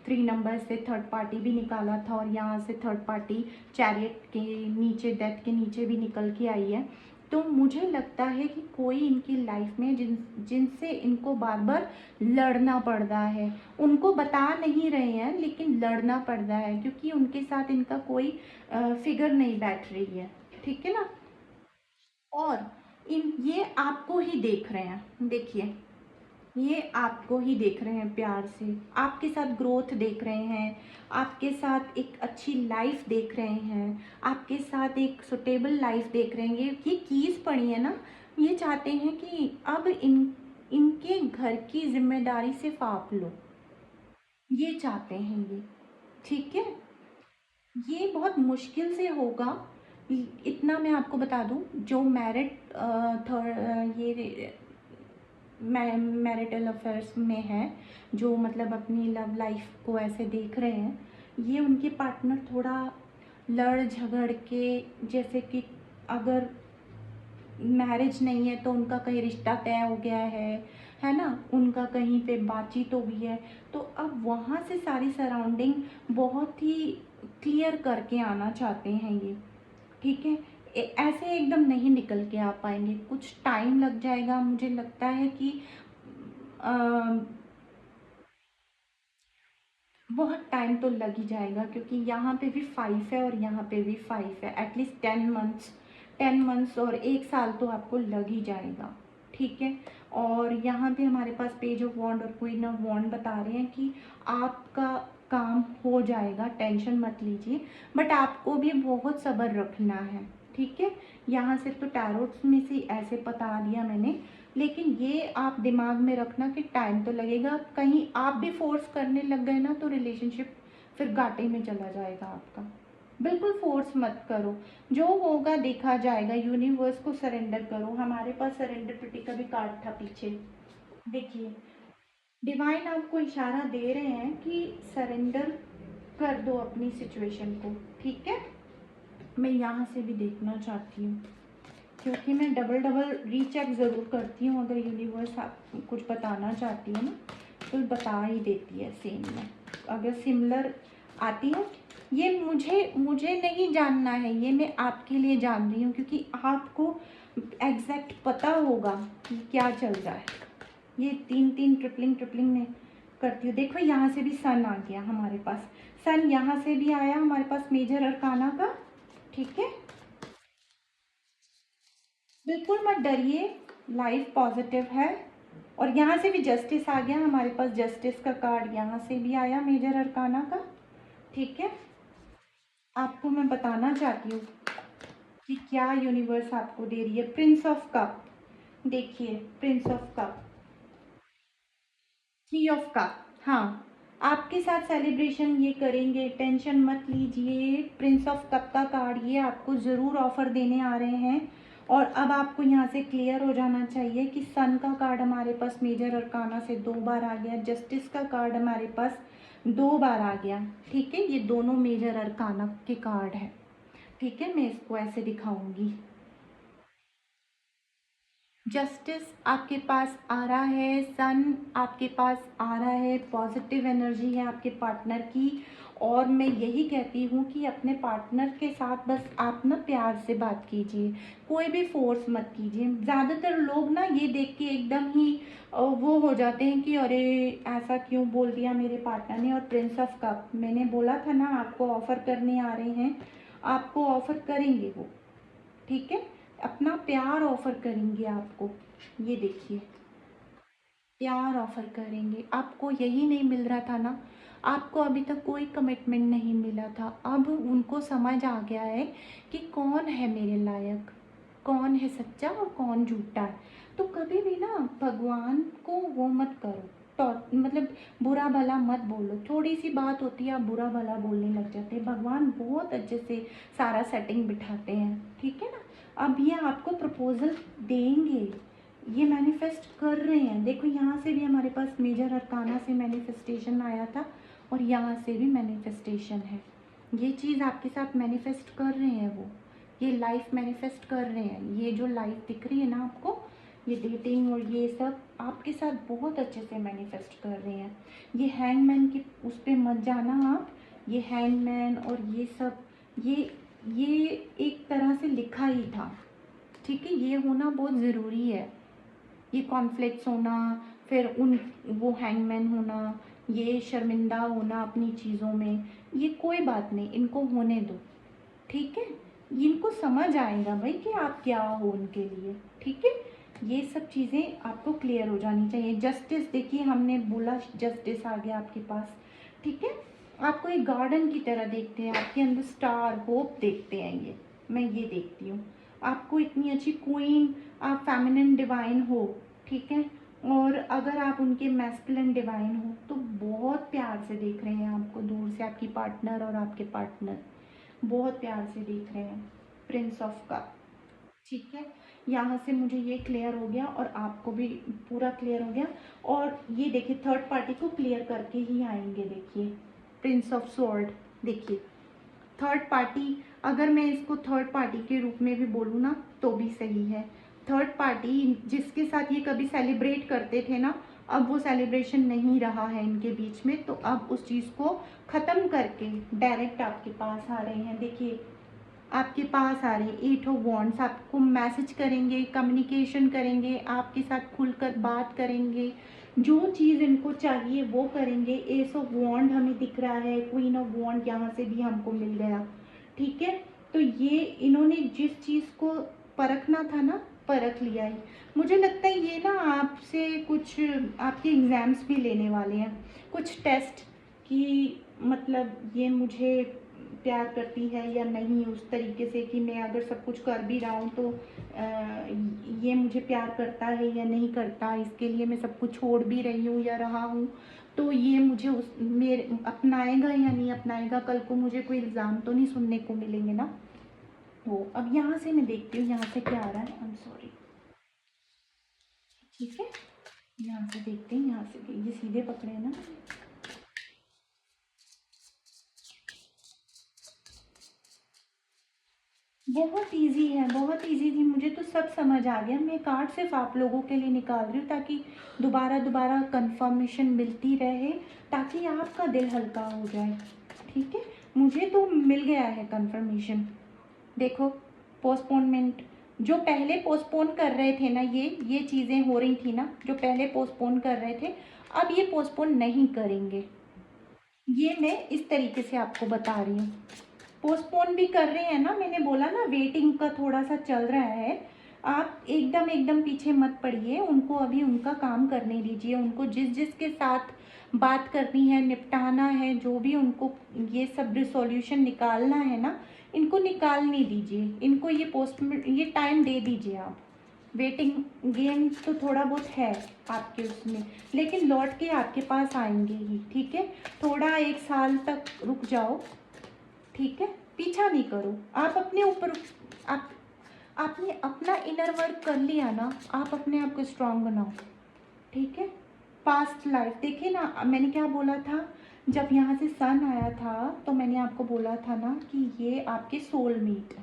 3 नंबर से थर्ड पार्टी भी निकाला था, और यहाँ से थर्ड पार्टी चैरियट के नीचे, डेथ के नीचे भी निकल के आई है। तो मुझे लगता है कि कोई इनकी लाइफ में जिनसे इनको बार बार लड़ना पड़ रहा है, उनको बता नहीं रहे हैं लेकिन लड़ना पड़ रहा है, क्योंकि उनके साथ इनका कोई फिगर नहीं बैठ रही है। ठीक है ना, और ये आपको ही देख रहे हैं, देखिए ये आपको ही देख रहे हैं प्यार से, आपके साथ ग्रोथ देख रहे हैं, आपके साथ एक अच्छी लाइफ देख रहे हैं, आपके साथ एक सुटेबल लाइफ देख रहे हैं। ये कीज़ पड़ी है ना, ये चाहते हैं कि अब इनके घर की जिम्मेदारी सिर्फ आप लो, ये चाहते हैं ये। ठीक है, ये बहुत मुश्किल से होगा, इतना मैं आपको बता दूं। जो मैरिड थर्ड ये मैरिटल अफेयर्स में है, जो मतलब अपनी लव लाइफ को ऐसे देख रहे हैं, ये उनके पार्टनर थोड़ा लड़ झगड़ के, जैसे कि अगर मैरिज नहीं है तो उनका कहीं रिश्ता तय हो गया है ना, उनका कहीं पे बातचीत हो गई है, तो अब वहाँ से सारी सराउंडिंग बहुत ही क्लियर करके आना चाहते हैं ये। ठीक है, ऐसे एकदम नहीं निकल के आ पाएंगे, कुछ टाइम लग जाएगा। मुझे लगता है कि अ, बहुत टाइम तो लग ही जाएगा, क्योंकि यहाँ पे भी 5 है और यहाँ पे भी 5 है। एटलीस्ट 10 मंथ्स, 10 मंथ्स और 1 साल तो आपको लग ही जाएगा। ठीक है, और यहाँ पे हमारे पास पेज ऑफ वॉन्ड और क्वीन ऑफ वॉन्ड बता रहे हैं कि आपका काम हो जाएगा, टेंशन मत लीजिए, बट आपको भी बहुत सब्र रखना है। ठीक है, यहाँ से तो टैरोट्स में से ऐसे बता दिया मैंने, लेकिन ये आप दिमाग में रखना कि टाइम तो लगेगा। कहीं आप भी फोर्स करने लग गए ना तो रिलेशनशिप फिर घाटे में चला जाएगा आपका। बिल्कुल फोर्स मत करो, जो होगा देखा जाएगा। यूनिवर्स को सरेंडर करो। हमारे पास सरेंडरिटी का भी कार्ड था पीछे, देखिए डिवाइन आपको इशारा दे रहे हैं कि सरेंडर कर दो अपनी सिचुएशन को। ठीक है, मैं यहाँ से भी देखना चाहती हूँ, क्योंकि मैं डबल डबल रीचेक ज़रूर करती हूँ। अगर यूनिवर्स आप कुछ बताना चाहती है ना तो बता ही देती है सेम में। अगर सिमिलर आती है, ये मुझे नहीं जानना है, ये मैं आपके लिए जान रही हूँ, क्योंकि आपको एग्जैक्ट पता होगा कि क्या चल रहा है। ये 3 3 ट्रिपलिंग ट्रिपलिंग में करती हूँ। देखो यहाँ से भी सन आ गया हमारे पास, सन यहाँ से भी आया हमारे पास मेजर अरकाना का। ठीक है, बिल्कुल मत डरिए, लाइफ पॉजिटिव है। और यहाँ से भी जस्टिस आ गया हमारे पास, जस्टिस का कार्ड यहाँ से भी आया मेजर अरकाना का। ठीक है, आपको मैं बताना चाहती हूँ कि क्या यूनिवर्स आपको दे रही है। प्रिंस ऑफ कप, देखिए Prince of cup, 3 of cup. हाँ, आपके साथ सेलिब्रेशन ये करेंगे, टेंशन मत लीजिए। प्रिंस ऑफ कप का कार्ड ये आपको ज़रूर ऑफर देने आ रहे हैं। और अब आपको यहाँ से क्लियर हो जाना चाहिए कि सन का कार्ड हमारे पास मेजर अरकाना से 2 बार आ गया, जस्टिस का कार्ड हमारे पास 2 बार आ गया। ठीक है, ये दोनों मेजर अरकाना के कार्ड है। ठीक है, मैं इसको ऐसे दिखाऊंगी। जस्टिस आपके पास आ रहा है, सन आपके पास आ रहा है, पॉजिटिव एनर्जी है आपके पार्टनर की। और मैं यही कहती हूँ कि अपने पार्टनर के साथ बस आप ना प्यार से बात कीजिए, कोई भी फोर्स मत कीजिए। ज़्यादातर लोग ना ये देख के एकदम ही वो हो जाते हैं कि अरे ऐसा क्यों बोल दिया मेरे पार्टनर ने। और प्रिंस ऑफ कप मैंने बोला था ना, आपको ऑफ़र करने आ रहे हैं, आपको ऑफ़र करेंगे वो। ठीक है, अपना प्यार ऑफर करेंगे आपको। ये देखिए, प्यार ऑफर करेंगे आपको। यही नहीं मिल रहा था ना, आपको अभी तक कोई कमिटमेंट नहीं मिला था। अब उनको समझ आ गया है कि कौन है मेरे लायक, कौन है सच्चा और कौन झूठा है। तो कभी भी ना भगवान को वो मत करो, मतलब बुरा भला मत बोलो। थोड़ी सी बात होती है आप बुरा भला बोलने लग जाते हैं। भगवान बहुत अच्छे से सारा सेटिंग बिठाते हैं। ठीक है ना, अब ये आपको प्रपोजल देंगे, ये मैनिफेस्ट कर रहे हैं। देखो यहाँ से भी हमारे पास मेजर अरकाना से मैनिफेस्टेशन आया था और यहाँ से भी मैनिफेस्टेशन है। ये चीज़ आपके साथ मैनिफेस्ट कर रहे हैं वो, ये लाइफ मैनिफेस्ट कर रहे हैं। ये जो लाइफ दिख रही है ना आपको, ये डेटिंग और ये सब आपके साथ बहुत अच्छे से मैनिफेस्ट कर रहे हैं। ये हैंगमैन की उस पर मत जाना आप, ये हैंगमैन और ये सब, ये एक तरह से लिखा ही था। ठीक है, ये होना बहुत ज़रूरी है। ये कॉन्फ्लिक्ट्स होना, फिर उन वो हैंगमैन होना, ये शर्मिंदा होना अपनी चीज़ों में, ये कोई बात नहीं, इनको होने दो। ठीक है, इनको समझ आएगा भाई कि आप क्या हो उनके लिए। ठीक है, ये सब चीज़ें आपको क्लियर हो जानी चाहिए। जस्टिस देखिए, हमने बोला जस्टिस आ गया आपके पास। ठीक है, आपको एक गार्डन की तरह देखते हैं, आपके अंदर स्टार होप देखते हैं। ये मैं ये देखती हूँ आपको इतनी अच्छी क्वीन, आप फेमिनिन डिवाइन हो। ठीक है, और अगर आप उनके मैस्कुलिन डिवाइन हो तो बहुत प्यार से देख रहे हैं आपको दूर से, आपकी पार्टनर और आपके पार्टनर बहुत प्यार से देख रहे हैं। Prince of cup. ठीक है, यहाँ से मुझे ये क्लियर हो गया और आपको भी पूरा क्लियर हो गया। और ये देखिए थर्ड पार्टी को क्लियर करके ही आएंगे। देखिए प्रिंस ऑफ स्वॉर्ड, देखिए थर्ड पार्टी अगर मैं इसको थर्ड पार्टी के रूप में भी बोलूँ ना तो भी सही है। थर्ड पार्टी जिसके साथ ये कभी सेलिब्रेट करते थे ना, अब वो सेलिब्रेशन नहीं रहा है इनके बीच में, तो अब उस चीज़ को ख़त्म करके डायरेक्ट आपके पास आ रहे हैं। देखिए आपके पास आ रहे हैं 8 ऑफ वॉन्ड्स, आपको मैसेज करेंगे, कम्युनिकेशन करेंगे, आपके साथ खुलकर बात करेंगे, जो चीज़ इनको चाहिए वो करेंगे। एस ऑफ वॉन्ड हमें दिख रहा है, क्वीन ऑफ वॉन्ड यहाँ से भी हमको मिल गया, ठीक है। तो ये इन्होंने जिस चीज़ को परखना था ना, परख लिया है। मुझे लगता है ये ना आपसे कुछ आपके एग्ज़ाम्स भी लेने वाले हैं, कुछ टेस्ट कि मतलब ये मुझे प्यार करती है या नहीं, उस तरीके से कि मैं अगर सब कुछ कर भी रहा हूँ तो ये मुझे प्यार करता है या नहीं करता, इसके लिए मैं सब कुछ छोड़ भी रही हूँ या रहा हूँ, तो ये मुझे उस मेरे अपनाएगा या नहीं अपनाएगा, कल को मुझे कोई इल्ज़ाम तो नहीं सुनने को मिलेंगे ना। तो अब यहाँ से मैं देखती हूँ यहाँ से क्या आ रहा है। आई एम सॉरी, ठीक है, यहाँ से देखते हैं, यहाँ से ये सीधे पकड़े हैं ना। बहुत इजी है, बहुत इजी थी, मुझे तो सब समझ आ गया। मैं कार्ड सिर्फ आप लोगों के लिए निकाल रही हूँ ताकि दोबारा दोबारा कंफर्मेशन मिलती रहे, ताकि आपका दिल हल्का हो जाए, ठीक है। मुझे तो मिल गया है कंफर्मेशन। देखो पोस्टपोनमेंट, जो पहले पोस्टपोन कर रहे थे ना, ये चीज़ें हो रही थी ना, जो पहले पोस्टपोन कर रहे थे अब ये पोस्टपोन नहीं करेंगे। ये मैं इस तरीके से आपको बता रही हूँ। पोस्टपोन भी कर रहे हैं ना, मैंने बोला ना वेटिंग का थोड़ा सा चल रहा है। आप एकदम एकदम पीछे मत पड़िए, उनको अभी उनका काम करने दीजिए। उनको जिस जिसके साथ बात करनी है, निपटाना है, जो भी उनको ये सब रिसोल्यूशन निकालना है ना, इनको निकालने दीजिए। इनको ये टाइम दे दीजिए आप। वेटिंग गेम तो थोड़ा बहुत है आपके उसमें, लेकिन लौट के आपके पास आएंगे ही, ठीक है। थोड़ा 1 साल तक रुक जाओ, ठीक है, पीछा नहीं करो। आप अपने ऊपर आप आपने अपना इनर वर्क कर लिया ना, आप अपने आप को स्ट्रांग बनाओ, ठीक है। पास्ट लाइफ देखिए ना, मैंने क्या बोला था, जब यहाँ से सन आया था तो मैंने आपको बोला था ना कि ये आपके सोलमेट,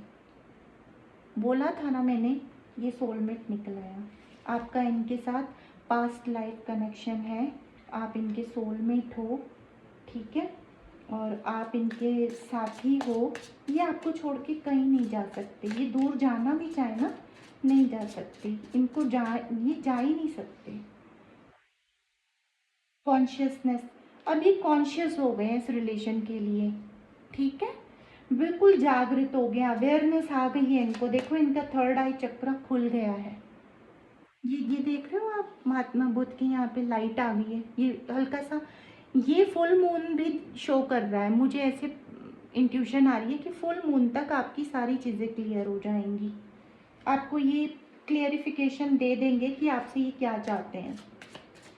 बोला था ना मैंने, ये सोलमेट निकल आया। आपका इनके साथ पास्ट लाइफ कनेक्शन है, आप इनके सोलमेट हो, ठीक है, और आप इनके साथी हो। ये आपको छोड़ के कहीं नहीं जा सकते, ये दूर जाना भी चाहे ना नहीं जा सकते, इनको ये जा ही नहीं सकते। कॉन्शियसनेस, अभी कॉन्शियस हो गए हैं इस रिलेशन के लिए, ठीक है, बिल्कुल जागृत हो गया, अवेयरनेस आ गई है इनको। देखो इनका थर्ड आई चक्र खुल गया है। ये देख रहे हो आप, महात्मा बुद्ध की यहाँ पे लाइट आ गई है, ये हल्का सा, ये फुल मून भी शो कर रहा है मुझे, ऐसे इंट्यूशन आ रही है कि फुल मून तक आपकी सारी चीज़ें क्लियर हो जाएंगी। आपको ये क्लियरिफिकेशन दे देंगे कि आपसे ये क्या चाहते हैं।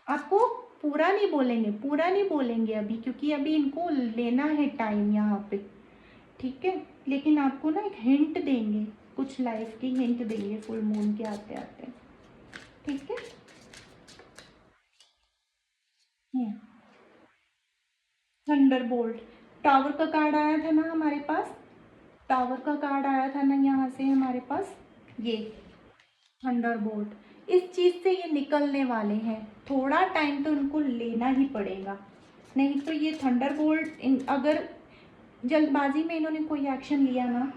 आपको पूरा नहीं बोलेंगे, पूरा नहीं बोलेंगे अभी, क्योंकि अभी इनको लेना है टाइम यहाँ पे, ठीक है। लेकिन आपको ना एक हिंट देंगे, कुछ लाइफ की हिंट देंगे फुल मून के आते आते, ठीक है। थंडरबोल्ट, टावर का कार्ड आया था ना हमारे पास, टावर का कार्ड आया था ना यहाँ से हमारे पास, ये थंडरबोल्ट। इस चीज़ से ये निकलने वाले हैं, थोड़ा टाइम तो इनको लेना ही पड़ेगा, नहीं तो ये थंडरबोल्ट अगर जल्दबाजी में इन्होंने कोई एक्शन लिया ना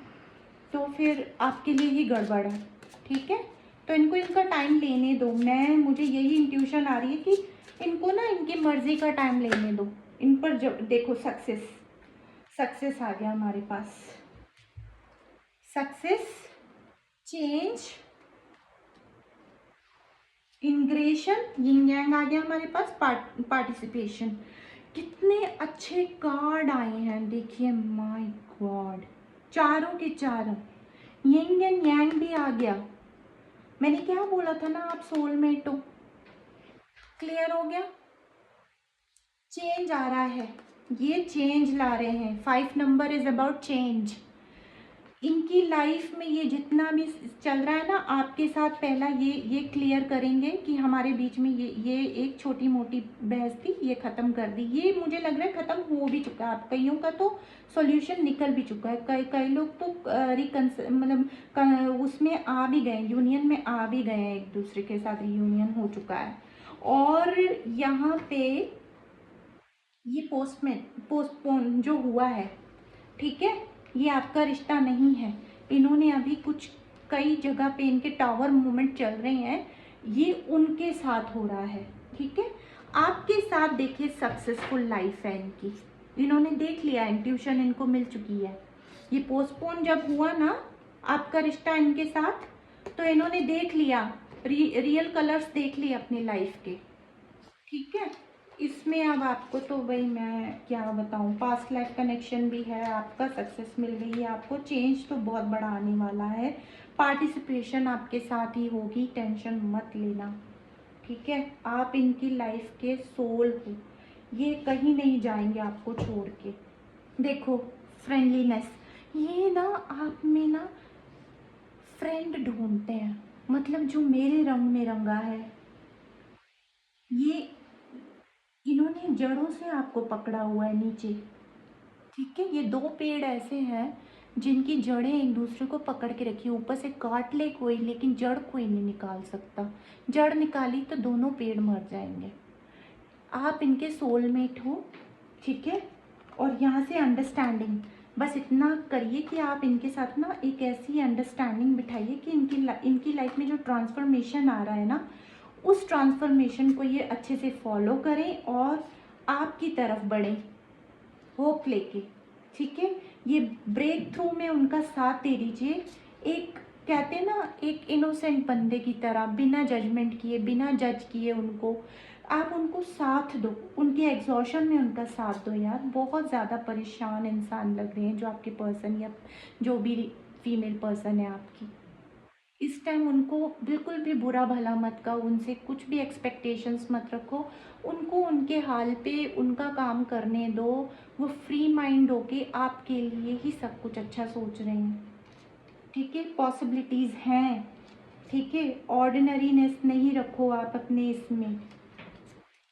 तो फिर आपके लिए ही गड़बड़ है, ठीक है। तो इनको इनका टाइम लेने दो, मुझे यही इंट्यूशन आ रही है कि इनको ना इनकी मर्जी का टाइम लेने दो। इन पर जब देखो सक्सेस, सक्सेस आ गया हमारे पास, सक्सेस, चेंज, इंग्रेशन, यिंग यांग आ गया हमारे पास, पार्टिसिपेशन। कितने अच्छे कार्ड आए हैं देखिए, माय गॉड, चारों के चारों, यिंग एंड यांग भी आ गया। मैंने क्या बोला था ना, आप सोलमेट हो, क्लियर हो गया। चेंज आ रहा है, ये चेंज ला रहे हैं, 5 नंबर इज अबाउट चेंज। इनकी लाइफ में ये जितना भी चल रहा है ना, आपके साथ पहला ये क्लियर करेंगे कि हमारे बीच में ये एक छोटी मोटी बहस थी, ये ख़त्म कर दी। ये मुझे लग रहा है ख़त्म हो भी चुका है। आप कईयों का तो सॉल्यूशन निकल भी चुका है, कई कई लोग तो उसमें आ भी गए, यूनियन में आ भी गए हैं, एक दूसरे के साथ रियूनियन हो चुका है। और यहाँ पे ये पोस्टपोन जो हुआ है, ठीक है, ये आपका रिश्ता नहीं है। इन्होंने अभी कुछ कई जगह पे इनके टावर मूवमेंट चल रहे हैं, ये उनके साथ हो रहा है, ठीक है। आपके साथ देखिए सक्सेसफुल लाइफ है इनकी, इन्होंने देख लिया, इंट्यूशन इनको मिल चुकी है। ये पोस्टपोन जब हुआ ना आपका रिश्ता इनके साथ, तो इन्होंने देख लिया, रियल कलर्स देख लिए अपनी लाइफ के, ठीक है। इसमें अब आपको तो भाई मैं क्या बताऊं, पास्ट लाइफ कनेक्शन भी है आपका, सक्सेस मिल गई है आपको, चेंज तो बहुत बड़ा आने वाला है, पार्टिसिपेशन आपके साथ ही होगी, टेंशन मत लेना, ठीक है। आप इनकी लाइफ के सोल हो, ये कहीं नहीं जाएंगे आपको छोड़ के। देखो फ्रेंडलीनेस, ये ना आप में ना फ्रेंड ढूंढते हैं, मतलब जो मेरे रंग में रंगा है। ये इन्होंने जड़ों से आपको पकड़ा हुआ है नीचे, ठीक है। ये दो पेड़ ऐसे हैं जिनकी जड़ें एक दूसरे को पकड़ के रखी, ऊपर से काट ले कोई, लेकिन जड़ कोई नहीं निकाल सकता। जड़ निकाली तो दोनों पेड़ मर जाएंगे। आप इनके सोलमेट हो, ठीक है। और यहाँ से अंडरस्टैंडिंग, बस इतना करिए कि आप इनके साथ ना एक ऐसी अंडरस्टैंडिंग बिठाइए कि इनकी लाइफ में जो ट्रांसफॉर्मेशन आ रहा है ना, उस ट्रांसफॉर्मेशन को ये अच्छे से फॉलो करें और आपकी तरफ बढ़ें होप लेके, ठीक है। ये ब्रेक थ्रू में उनका साथ दे दीजिए, एक कहते हैं ना, एक इनोसेंट बंदे की तरह, बिना जजमेंट किए, बिना जज किए उनको आप उनको साथ दो, उनके एग्जॉशन में उनका साथ दो। यार बहुत ज़्यादा परेशान इंसान लग रहे हैं जो आपके पर्सन या जो भी फीमेल पर्सन है आपकी, इस टाइम उनको बिल्कुल भी बुरा भला मत कहो, उनसे कुछ भी एक्सपेक्टेशंस मत रखो, उनको उनके हाल पे उनका काम करने दो। वो फ्री माइंड होके आपके लिए ही सब कुछ अच्छा सोच रहे हैं, ठीक है। पॉसिबिलिटीज़ हैं, ठीक है। ऑर्डिनरीनेस नहीं रखो आप अपने इसमें,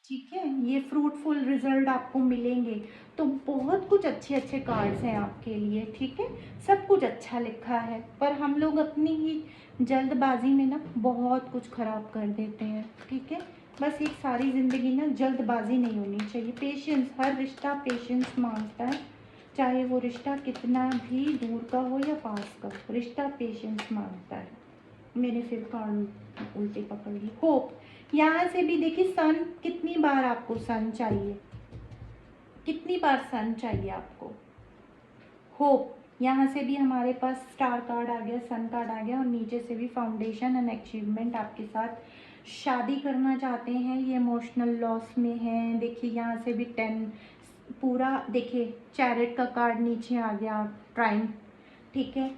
ठीक है। ये फ्रूटफुल रिजल्ट आपको मिलेंगे। तो बहुत कुछ अच्छे अच्छे कार्ड्स हैं आपके लिए, ठीक है। सब कुछ अच्छा लिखा है, पर हम लोग अपनी ही जल्दबाजी में ना बहुत कुछ खराब कर देते हैं, ठीक है। बस एक सारी ज़िंदगी ना जल्दबाजी नहीं होनी चाहिए, पेशेंस, हर रिश्ता पेशेंस मांगता है, चाहे वो रिश्ता कितना भी दूर का हो या पास का, रिश्ता पेशेंस मांगता है। मेरे फिर कार्ड उल्टे पकड़ ली। होप, यहाँ से भी देखिए सन, कितनी बार आपको सन चाहिए, कितनी बार सन चाहिए आपको। होप, यहाँ से भी हमारे पास स्टार कार्ड आ गया, सन कार्ड आ गया, और नीचे से भी फाउंडेशन एंड अचीवमेंट, आपके साथ शादी करना चाहते हैं, ये इमोशनल लॉस में हैं। देखिए यहाँ से भी 10 पूरा, देखिए चैरिट का कार्ड नीचे आ गया, ट्राइम, ठीक है।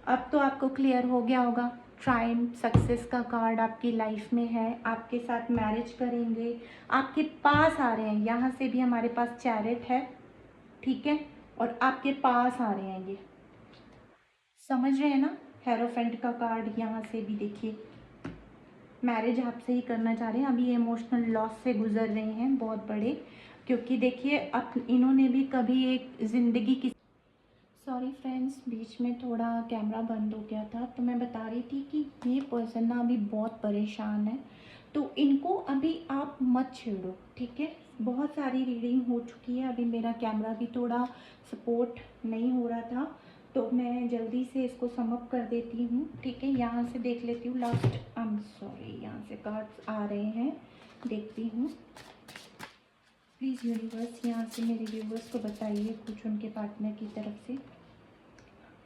अब तो आपको क्लियर हो गया होगा, ट्राइम सक्सेस का कार्ड आपकी लाइफ में है, आपके साथ मैरिज करेंगे, आपके पास आ रहे हैं। यहाँ से भी हमारे पास चैरिट है, ठीक है, और आपके पास आ रहे हैं, ये समझ रहे हैं ना। हेरोफेंट का कार्ड यहाँ से भी देखिए, मैरिज आपसे ही करना चाह रहे हैं, अभी इमोशनल लॉस से गुजर रहे हैं बहुत बड़े, क्योंकि देखिए अब इन्होंने भी कभी एक ज़िंदगी की, सॉरी फ्रेंड्स, बीच में थोड़ा कैमरा बंद हो गया था, तो मैं बता रही थी कि ये पर्सन ना अभी बहुत परेशान है, तो इनको अभी आप मत छेड़ो, ठीक है। बहुत सारी रीडिंग हो चुकी है, अभी मेरा कैमरा भी थोड़ा सपोर्ट नहीं हो रहा था, तो मैं जल्दी से इसको समअप कर देती हूँ, ठीक है। यहाँ से देख लेती हूँ लास्ट, आई एम सॉरी, यहाँ से कार्ड्स आ रहे हैं, देखती हूँ। प्लीज़ यूनिवर्स यहाँ से मेरे व्यूवर्स को बताइए कुछ उनके पार्टनर की तरफ से।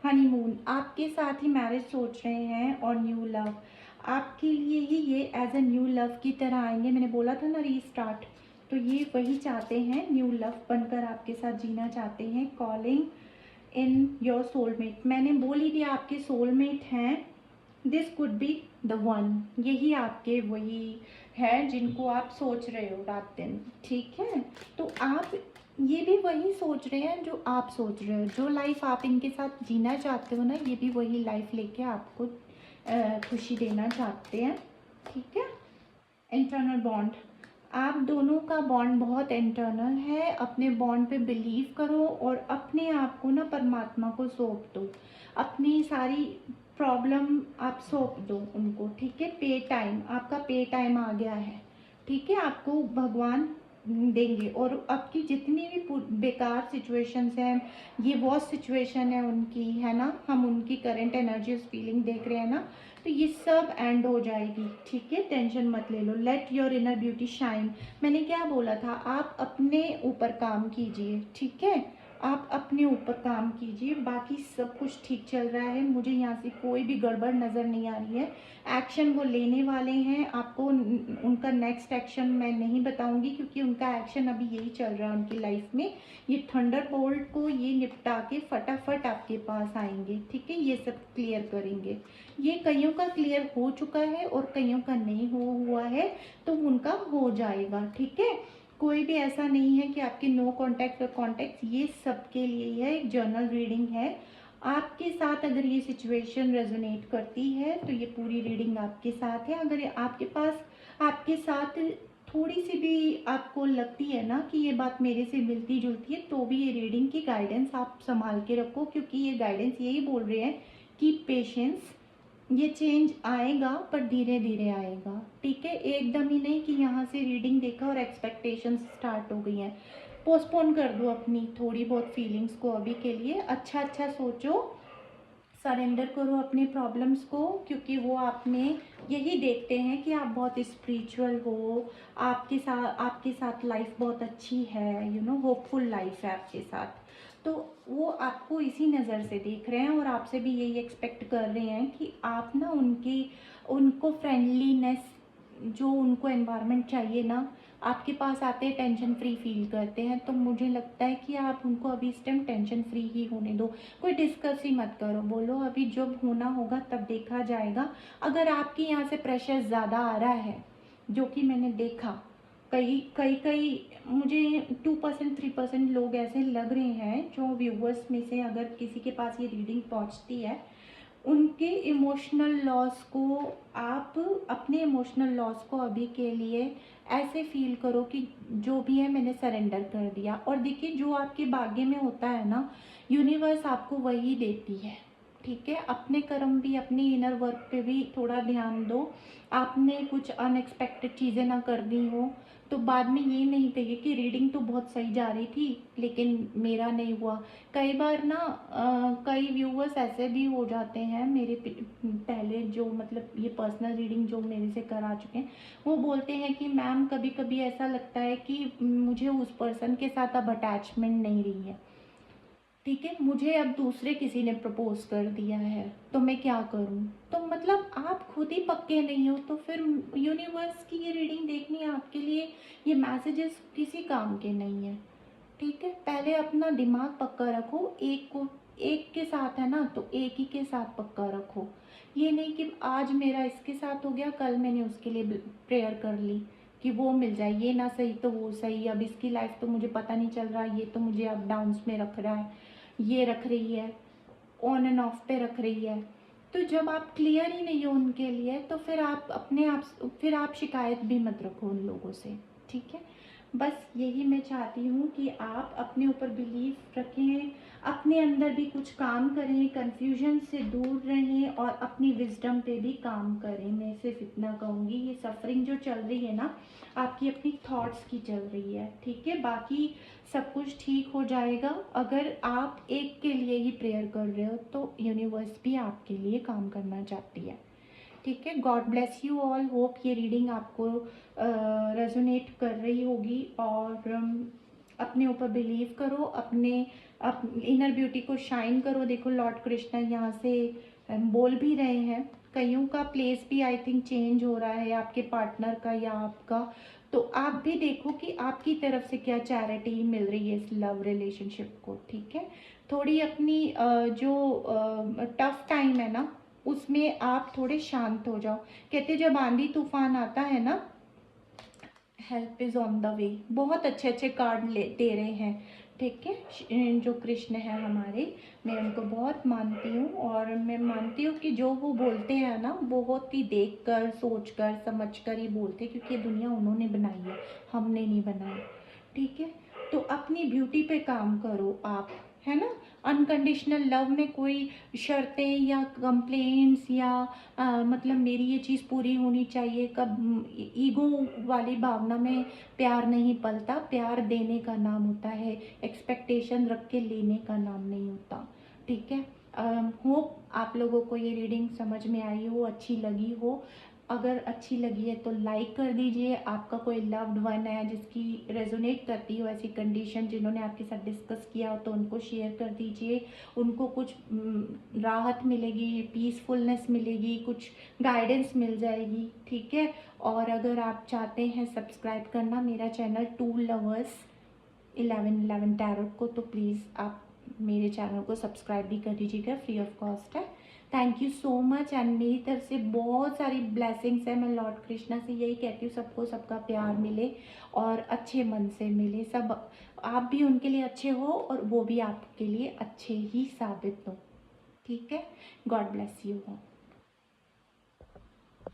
हनीमून, आपके साथ ही मैरिज सोच रहे हैं, और न्यू लव आपके लिए ही, ये एज अ न्यू लव की तरह आएंगे। मैंने बोला था ना रीस्टार्ट, तो ये वही चाहते हैं, न्यू लव बनकर आपके साथ जीना चाहते हैं। कॉलिंग इन योर सोलमेट, मैंने बोल ही दिया आपके सोलमेट हैं, this could be the one, यही आपके वही है जिनको आप सोच रहे हो रात दिन, ठीक है। तो आप ये भी वही सोच रहे हैं जो आप सोच रहे हो, जो लाइफ आप इनके साथ जीना चाहते हो ना, ये भी वही लाइफ लेके आपको खुशी देना चाहते हैं, ठीक है। इंटरनल बॉन्ड, आप दोनों का बॉन्ड बहुत इंटरनल है। अपने बॉन्ड पे बिलीव करो और अपने आप को ना परमात्मा को सौंप दो, अपनी सारी प्रॉब्लम आप सौंप दो उनको, ठीक है। पे टाइम, आपका पे टाइम आ गया है, ठीक है। आपको भगवान देंगे और आपकी जितनी भी बेकार सिचुएशंस हैं, ये वॉस सिचुएशन है उनकी, है ना, हम उनकी करंट एनर्जी फीलिंग देख रहे हैं ना, तो ये सब एंड हो जाएगी, ठीक है। टेंशन मत ले लो। Let your inner beauty shine, मैंने क्या बोला था, आप अपने ऊपर काम कीजिए, ठीक है। आप अपने ऊपर काम कीजिए, बाकी सब कुछ ठीक चल रहा है। मुझे यहाँ से कोई भी गड़बड़ नज़र नहीं आ रही है। एक्शन वो लेने वाले हैं, आपको उनका नेक्स्ट एक्शन मैं नहीं बताऊंगी क्योंकि उनका एक्शन अभी यही चल रहा है उनकी लाइफ में। ये थंडरबोल्ट को ये निपटा के फटाफट आपके पास आएंगे, ठीक है। ये सब क्लियर करेंगे। ये कईयों का क्लियर हो चुका है और कईयों का नहीं हुआ है, तो उनका हो जाएगा, ठीक है। कोई भी ऐसा नहीं है कि आपके नो कांटेक्ट और कांटेक्ट, ये सबके लिए है। एक जर्नल रीडिंग है। आपके साथ अगर ये सिचुएशन रेजोनेट करती है तो ये पूरी रीडिंग आपके साथ है। अगर आपके पास आपके साथ थोड़ी सी भी आपको लगती है ना कि ये बात मेरे से मिलती जुलती है, तो भी ये रीडिंग की गाइडेंस आप संभाल के रखो, क्योंकि ये गाइडेंस यही बोल रहे हैं कि पेशेंस, ये चेंज आएगा पर धीरे धीरे आएगा, ठीक है। एकदम ही नहीं कि यहाँ से रीडिंग देखा और एक्सपेक्टेशंस स्टार्ट हो गई हैं। पोस्टपोन कर दो अपनी थोड़ी बहुत फीलिंग्स को अभी के लिए, अच्छा अच्छा सोचो, सरेंडर करो अपने प्रॉब्लम्स को, क्योंकि वो आप में यही देखते हैं कि आप बहुत स्पिरिचुअल हो, आपके साथ लाइफ बहुत अच्छी है, यू नो, होपफुल लाइफ है आपके साथ। तो वो आपको इसी नज़र से देख रहे हैं और आपसे भी यही एक्सपेक्ट कर रहे हैं कि आप ना उनको फ्रेंडलीनेस, जो उनको एनवायरनमेंट चाहिए ना, आपके पास आते हैं टेंशन फ्री फील करते हैं। तो मुझे लगता है कि आप उनको अभी इस टाइम टेंशन फ्री ही होने दो, कोई डिस्कस ही मत करो, बोलो अभी जब होना होगा तब देखा जाएगा। अगर आपके यहाँ से प्रेशर ज़्यादा आ रहा है, जो कि मैंने देखा, कई कई कई मुझे 2% 3% लोग ऐसे लग रहे हैं जो व्यूवर्स में से अगर किसी के पास ये रीडिंग पहुंचती है, उनके इमोशनल लॉस को, आप अपने इमोशनल लॉस को अभी के लिए ऐसे फील करो कि जो भी है मैंने सरेंडर कर दिया। और देखिए, जो आपके भाग्य में होता है ना, यूनिवर्स आपको वही देती है, ठीक है। अपने कर्म भी, अपने इनर वर्क पे भी थोड़ा ध्यान दो। आपने कुछ अनएक्सपेक्टेड चीज़ें ना कर दी हो तो बाद में ये नहीं कहिए कि रीडिंग तो बहुत सही जा रही थी लेकिन मेरा नहीं हुआ। कई बार ना कई व्यूवर्स ऐसे भी हो जाते हैं, मेरे पहले जो मतलब ये पर्सनल रीडिंग जो मेरे से करा चुके हैं, वो बोलते हैं कि मैम कभी कभी ऐसा लगता है कि मुझे उस पर्सन के साथ अब अटैचमेंट नहीं रही है, ठीक है, मुझे अब दूसरे किसी ने प्रपोज कर दिया है, तो मैं क्या करूं। तो मतलब आप खुद ही पक्के नहीं हो, तो फिर यूनिवर्स की ये रीडिंग देखनी है आपके लिए, ये मैसेजेस किसी काम के नहीं है, ठीक है। पहले अपना दिमाग पक्का रखो, एक के साथ है ना तो एक ही के साथ पक्का रखो। ये नहीं कि आज मेरा इसके साथ हो गया, कल मैंने उसके लिए प्रेयर कर ली कि वो मिल जाए, ये ना सही तो वो सही, अब इसकी लाइफ तो मुझे पता नहीं चल रहा, ये तो मुझे अप डाउन्स में रख रहा है, ये रख रही है, ऑन एंड ऑफ पे रख रही है। तो जब आप क्लियर ही नहीं हो उनके लिए, तो फिर फिर आप शिकायत भी मत रखो उन लोगों से, ठीक है। बस यही मैं चाहती हूँ कि आप अपने ऊपर बिलीव रखें, अपने अंदर भी कुछ काम करें, कंफ्यूजन से दूर रहें और अपनी विजडम पे भी काम करें। मैं सिर्फ इतना कहूँगी, ये सफरिंग जो चल रही है ना, आपकी अपनी थॉट्स की चल रही है, ठीक है। बाकी सब कुछ ठीक हो जाएगा। अगर आप एक के लिए ही प्रेयर कर रहे हो तो यूनिवर्स भी आपके लिए काम करना चाहती है, ठीक है। God bless you all. Hope ये रीडिंग आपको रेजोनेट कर रही होगी और अपने ऊपर बिलीव करो, अपने इनर ब्यूटी को शाइन करो। देखो लॉर्ड कृष्णा यहाँ से बोल भी रहे हैं, कईयों का प्लेस भी आई थिंक चेंज हो रहा है, आपके पार्टनर का या आपका। तो आप भी देखो कि आपकी तरफ से क्या चैरिटी मिल रही है इस लव रिलेशनशिप को, ठीक है। थोड़ी अपनी जो टफ टाइम है ना, उसमें आप थोड़े शांत हो जाओ। कहते जब आंधी तूफान आता है ना, help is on the way. बहुत अच्छे अच्छे कार्ड दे रहे हैं, ठीक है। जो कृष्ण है हमारे, मैं उनको बहुत मानती हूँ, और मैं मानती हूँ कि जो वो बोलते हैं ना, बहुत ही देख कर सोच कर समझ कर ही बोलते हैं, क्योंकि ये दुनिया उन्होंने बनाई है, हमने नहीं बनाई, ठीक है। तो अपनी ब्यूटी पे काम करो आप, है ना। अनकंडीशनल लव में कोई शर्तें या कंप्लेंट्स या मतलब मेरी ये चीज़ पूरी होनी चाहिए, कब ईगो वाली भावना में प्यार नहीं पलता। प्यार देने का नाम होता है, एक्सपेक्टेशन रख के लेने का नाम नहीं होता, ठीक है। होप आप लोगों को ये रीडिंग समझ में आई हो, अच्छी लगी हो। अगर अच्छी लगी है तो लाइक कर दीजिए। आपका कोई लव्ड वन है जिसकी रेजोनेट करती हो ऐसी कंडीशन, जिन्होंने आपके साथ डिस्कस किया हो, तो उनको शेयर कर दीजिए। उनको कुछ राहत मिलेगी, पीसफुलनेस मिलेगी, कुछ गाइडेंस मिल जाएगी, ठीक है। और अगर आप चाहते हैं सब्सक्राइब करना मेरा चैनल टू लवर्स 1111 टैरोट को, तो प्लीज़ आप मेरे चैनल को सब्सक्राइब भी कर दीजिएगा, फ्री ऑफ कॉस्ट है। Thank you so much. And मेरी तरफ से बहुत सारी ब्लेसिंग्स है। मैं लॉर्ड कृष्णा से यही कहती हूँ, सबको सबका प्यार मिले और अच्छे मन से मिले। सब आप भी उनके लिए अच्छे हो और वो भी आपके लिए अच्छे ही साबित हो, ठीक है। God bless you.